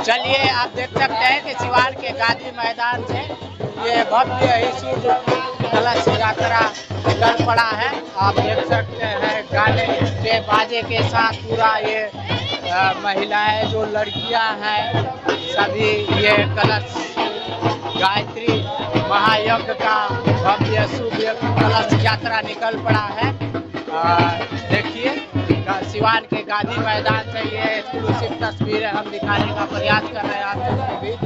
चलिए आप देख सकते हैं कि सिवान के गांधी मैदान से ये भव्य ईसुर कलश यात्रा निकल पड़ा है। आप देख सकते हैं गाने के बाजे के साथ पूरा ये महिलाएं जो लड़कियां हैं सभी ये कलश गायत्री महायज्ञ का भव्य शुभ कलश यात्रा निकल पड़ा है। देखिए सिवान के गांधी मैदान से ये एक्सक्लूसिव तस्वीरें हम दिखाने का प्रयास कर रहे हैं आप सबके बीच।